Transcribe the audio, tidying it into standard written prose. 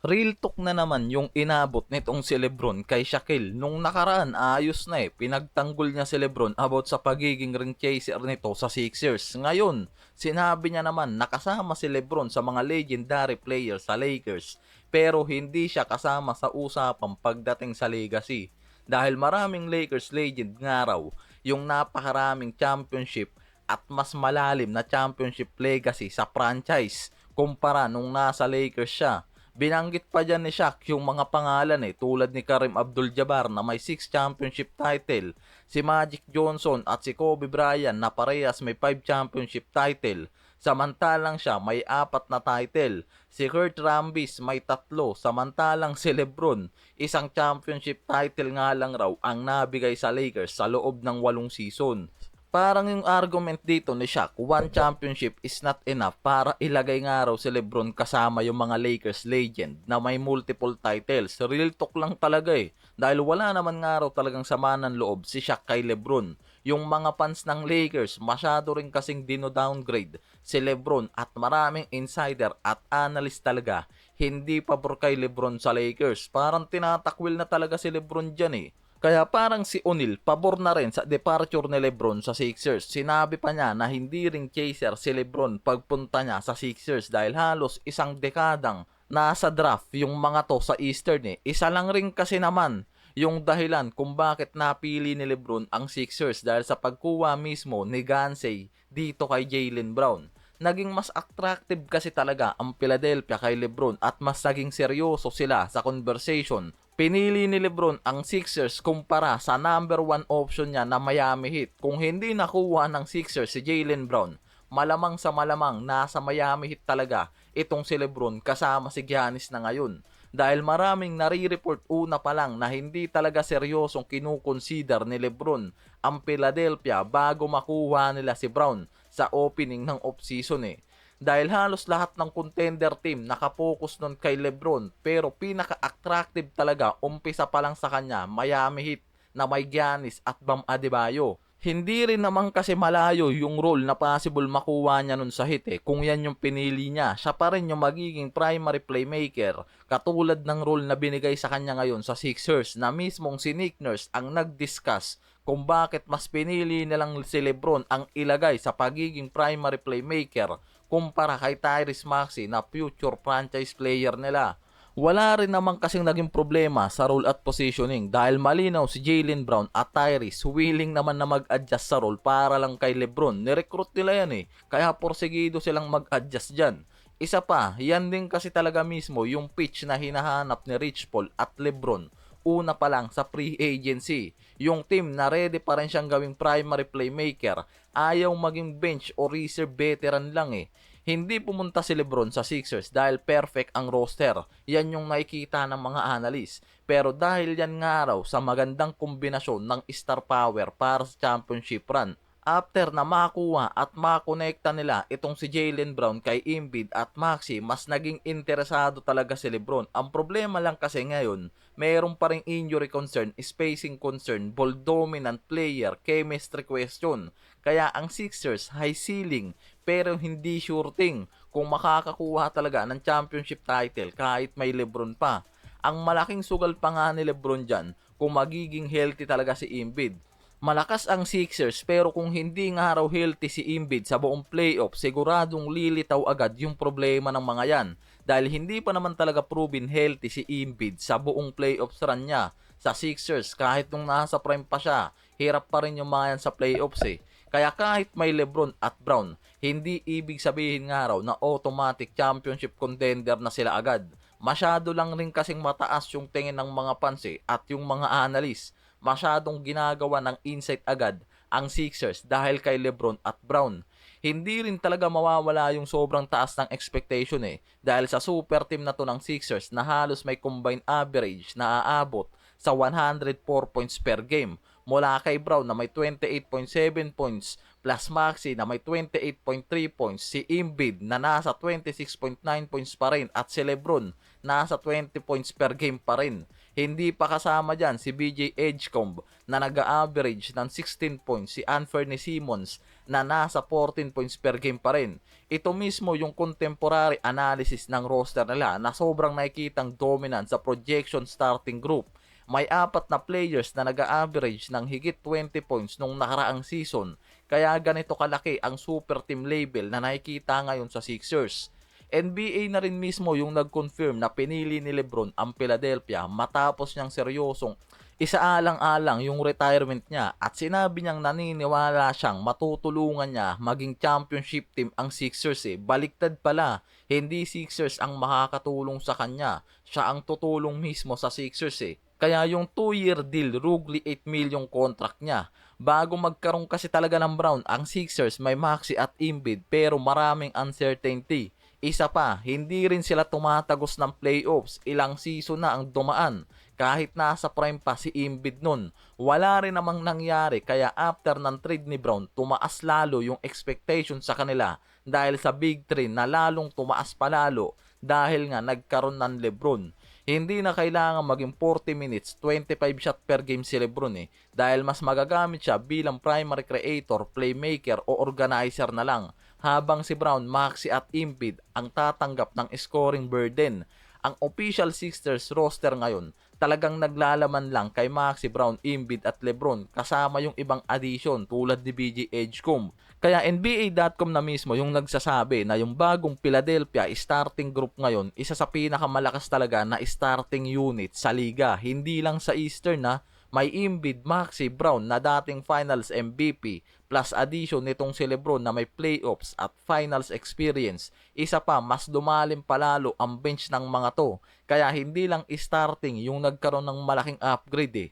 Real talk na naman yung inabot nitong si Lebron kay Shaquille. Nung nakaraan, ayos na pinagtanggol niya si Lebron about sa pagiging ring chaser nito sa Sixers. Ngayon, sinabi niya naman nakasama si Lebron sa mga legendary players sa Lakers, pero hindi siya kasama sa usapang pagdating sa legacy. Dahil maraming Lakers legend nga raw yung napakaraming championship at mas malalim na championship legacy sa franchise kumpara nung nasa Lakers siya. Binanggit pa dyan ni Shaq yung mga pangalan tulad ni Kareem Abdul-Jabbar na may 6 championship title, si Magic Johnson at si Kobe Bryant na parehas may 5 championship title, samantalang siya may 4 na title, si Kurt Rambis may 3, samantalang si Lebron isang championship title nga lang raw ang nabigay sa Lakers sa loob ng 8 season. Parang yung argument dito ni Shaq, one championship is not enough para ilagay nga raw si Lebron kasama yung mga Lakers legend na may multiple titles. Real talk lang talaga Dahil wala naman nga raw talagang sama ng loob si Shaq kay Lebron. Yung mga fans ng Lakers masyado rin kasing dino-downgrade si Lebron at maraming insider at analyst talaga hindi pabor kay Lebron sa Lakers. Parang tinatakwil na talaga si Lebron dyan Kaya parang si O'Neal, pabor na rin sa departure ni Lebron sa Sixers. Sinabi pa niya na hindi ring chaser si Lebron pagpunta niya sa Sixers dahil halos isang dekadang nasa draft yung mga to sa Eastern Isa lang rin kasi naman yung dahilan kung bakit napili ni Lebron ang Sixers dahil sa pagkuha mismo ni Gansey dito kay Jaylen Brown. Naging mas attractive kasi talaga ang Philadelphia kay Lebron at mas naging seryoso sila sa conversation. Pinili ni Lebron ang Sixers kumpara sa number 1 option niya na Miami Heat. Kung hindi nakuha ng Sixers si Jaylen Brown, malamang sa malamang nasa Miami Heat talaga itong si Lebron kasama si Giannis na ngayon. Dahil maraming nare-report una pa lang na hindi talaga seryosong kinukonsider ni Lebron ang Philadelphia bago makuha nila si Brown sa opening ng off-season Dahil halos lahat ng contender team nakapokus nun kay Lebron pero pinaka-attractive talaga umpisa pa lang sa kanya Miami Heat na may Giannis at Bam Adebayo. Hindi rin naman kasi malayo yung role na possible makuha niya nun sa Heat Kung yan yung pinili niya, siya pa rin yung magiging primary playmaker katulad ng role na binigay sa kanya ngayon sa Sixers na mismong si Nick Nurse ang nag-discuss kung bakit mas pinili nilang si Lebron ang ilagay sa pagiging primary playmaker kumpara kay Tyrese Maxey na future franchise player nila. Wala rin naman kasing naging problema sa role at positioning dahil malinaw si Jaylen Brown at Tyrese willing naman na mag-adjust sa role para lang kay Lebron. Nirecruit nila yan kaya porsigido silang mag-adjust dyan. Isa pa, yan din kasi talaga mismo yung pitch na hinahanap ni Rich Paul at Lebron una pa lang sa free agency. Yung team na ready pa rin siyang gawing primary playmaker, ayaw maging bench o reserve veteran lang Hindi pumunta si Lebron sa Sixers dahil perfect ang roster. Yan yung nakikita ng mga analyst. Pero dahil yan nga raw sa magandang kombinasyon ng star power para sa championship run. After na makuha at makonekta nila itong si Jaylen Brown kay Embiid at Maxey, mas naging interesado talaga si Lebron. Ang problema lang kasi ngayon, mayroon pa ring injury concern, spacing concern, ball dominant player, chemistry question. Kaya ang Sixers high ceiling pero hindi sure thing kung makakakuha talaga ng championship title kahit may Lebron pa. Ang malaking sugal pa nga ni Lebron dyan kung magiging healthy talaga si Embiid. Malakas ang Sixers pero kung hindi nga raw healthy si Embiid sa buong playoff, siguradong lilitaw agad yung problema ng mga yan. Dahil hindi pa naman talaga proven healthy si Embiid sa buong playoffs run niya sa Sixers kahit nung nasa prime pa siya. Hirap pa rin yung mga yan sa playoffs Kaya kahit may Lebron at Brown, hindi ibig sabihin nga raw na automatic championship contender na sila agad. Masyado lang rin kasing mataas yung tingin ng mga fans at yung mga analyst. Masyadong ginagawa ng insight agad ang Sixers dahil kay Lebron at Brown. Hindi rin talaga mawawala yung sobrang taas ng expectation dahil sa super team na to ng Sixers na halos may combined average na aabot sa 104 points per game mula kay Brown na may 28.7 points plus Maxey na may 28.3 points, si Embiid na nasa 26.9 points pa rin at si LeBron nasa 20 points per game pa rin. Hindi pa kasama dyan si BJ Edgecomb na nag-average ng 16 points, si Anthony Simmons na nasa 14 points per game pa rin. Ito mismo yung contemporary analysis ng roster nila na sobrang nakikitang dominant sa projection starting group. May 4 na players na nag-average ng higit 20 points nung nakaraang season. Kaya ganito kalaki ang super team label na nakikita ngayon sa Sixers. NBA na rin mismo yung nag-confirm na pinili ni LeBron ang Philadelphia matapos niyang seryosong isaalang-alang yung retirement niya at sinabi niyang naniniwala siyang matutulungan niya maging championship team ang Sixers Baliktad pala, hindi Sixers ang makakatulong sa kanya, siya ang tutulong mismo sa Sixers Kaya yung 2-year deal, rugly 8 million contract niya. Bago magkaroon kasi talaga ng Brown, ang Sixers may Maxey at Embiid pero maraming uncertainty. Isa pa, hindi rin sila tumatagos ng playoffs. Ilang season na ang dumaan. Kahit nasa prime pa si Embiid nun. Wala rin namang nangyari kaya after ng trade ni Brown, tumaas lalo yung expectation sa kanila dahil sa Big 3 na lalong tumaas palalo dahil nga nagkaroon ng LeBron. Hindi na kailangan maging 40 minutes, 25 shot per game si LeBron dahil mas magagamit siya bilang primary creator, playmaker o organizer na lang habang si Brown, Maxey at Embiid ang tatanggap ng scoring burden. Ang official Sixers roster ngayon talagang naglalaman lang kay Maxey, Brown, Embiid at LeBron kasama yung ibang addition tulad ni BJ Edgecomb. Kaya NBA.com na mismo yung nagsasabi na yung bagong Philadelphia starting group ngayon isa sa pinakamalakas talaga na starting unit sa liga. Hindi lang sa Eastern may Embiid, Maxey, Brown na dating Finals MVP plus addition nitong si LeBron na may playoffs at finals experience. Isa pa, mas lumalim palalo ang bench ng mga to. Kaya hindi lang starting yung nagkaroon ng malaking upgrade